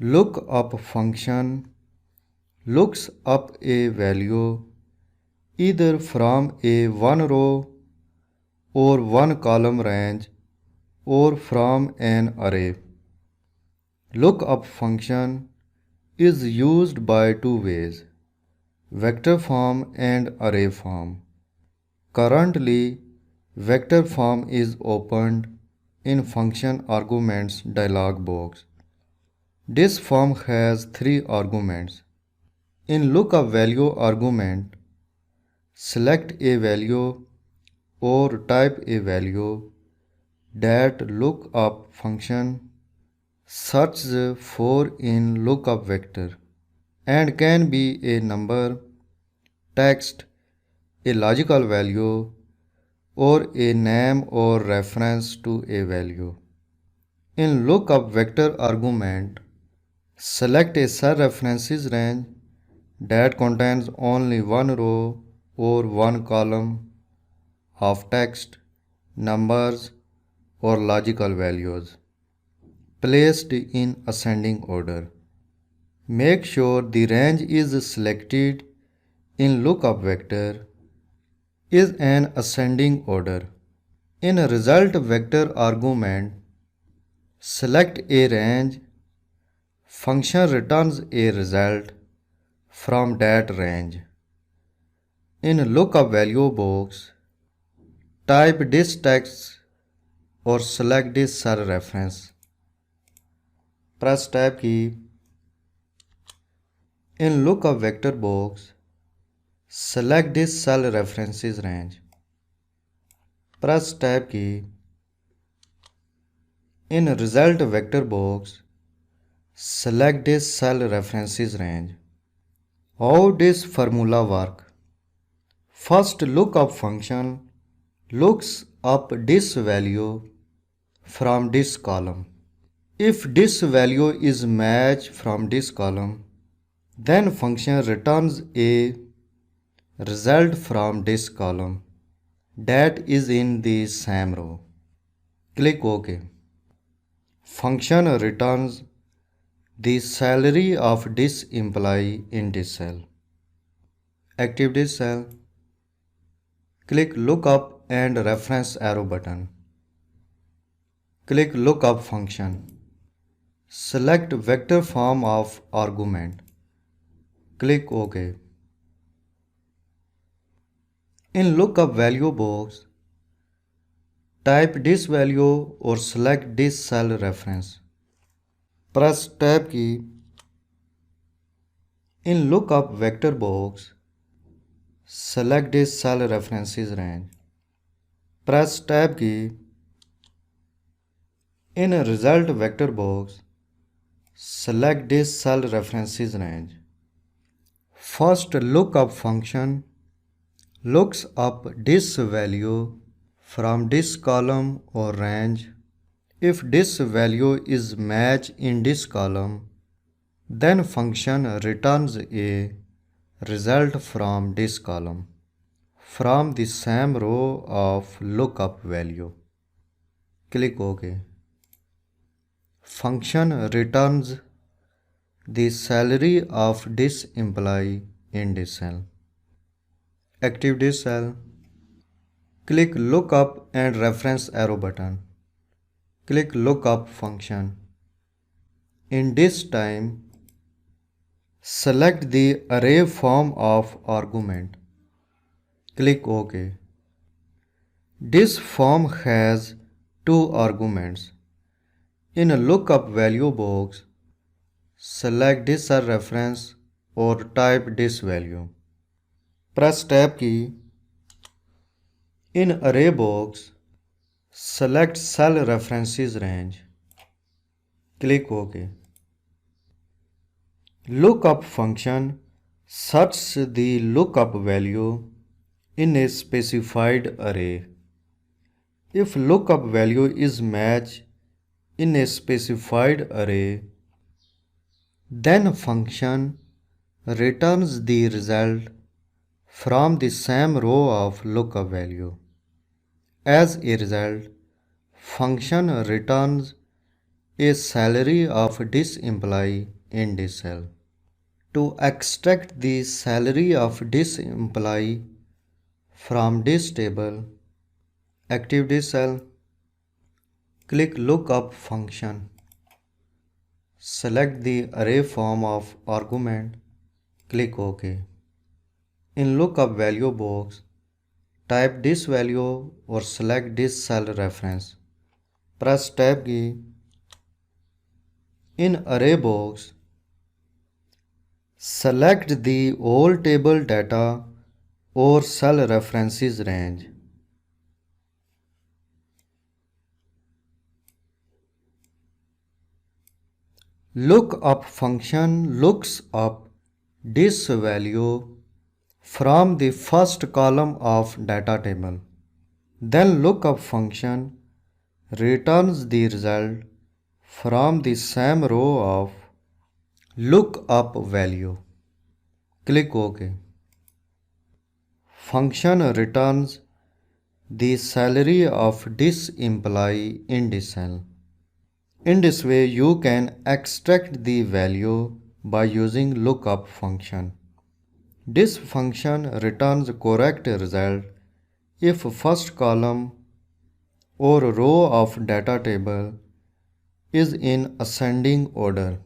Lookup function looks up a value either from a one row or one column range or from an array. Lookup function is used by two ways, vector form and array form. Currently, vector form is opened in function arguments dialog box. This form has three arguments. In lookup value argument, select a value or type a value that lookup function searches for in lookup vector and can be a number, text, a logical value, or a name or reference to a value. In lookup vector argument, select a cell references range that contains only one row or one column of text, numbers, or logical values placed in ascending order. Make sure the range is selected in lookup vector is an ascending order. In a result vector argument, select a range. Function returns a result from that range. In lookup value box, type this text or select this cell reference. Press tab key. In lookup vector box, select this cell references range. Press tab key. In result vector box, select this cell references range. How does formula work? First lookup function looks up this value from this column. If this value is matched from this column, then function returns a result from this column that is in the same row. Click OK. Function returns the salary of this employee in this cell. Active this cell. Click lookup and reference arrow button. Click lookup function. Select vector form of argument. Click OK. In lookup value box, type this value or select this cell reference. Press tab key. In lookup vector box, select this cell references range. Press tab key. In a result vector box, select this cell references range. First lookup function looks up this value from this column or range. If this value is matched in this column, then function returns a result from this column from the same row of lookup value. Click OK. Function returns the salary of this employee in this cell. Active this cell. Click lookup and reference arrow button. Click lookup function. In this time, select the array form of argument. Click OK. This form has two arguments. In a lookup value box, select this cell reference or type this value. Press tab key. In array box, select cell references range. Click OK. Lookup function searches the lookup value in a specified array. If lookup value is matched in a specified array, then function returns the result from the same row of lookup value. As a result, function returns a salary of this employee in this cell. To extract the salary of this employee from this table, active this cell, click lookup function, select the array form of argument, click OK. In lookup value box, type this value or select this cell reference. Press tab key. In array box, select the all table data or cell references range. Lookup function looks up this value from the first column of data table. Then lookup function returns the result from the same row of lookup value. Click OK. Function returns the salary of this employee in this cell. In this way, you can extract the value by using lookup function. This function returns correct result if first column or row of data table is in ascending order.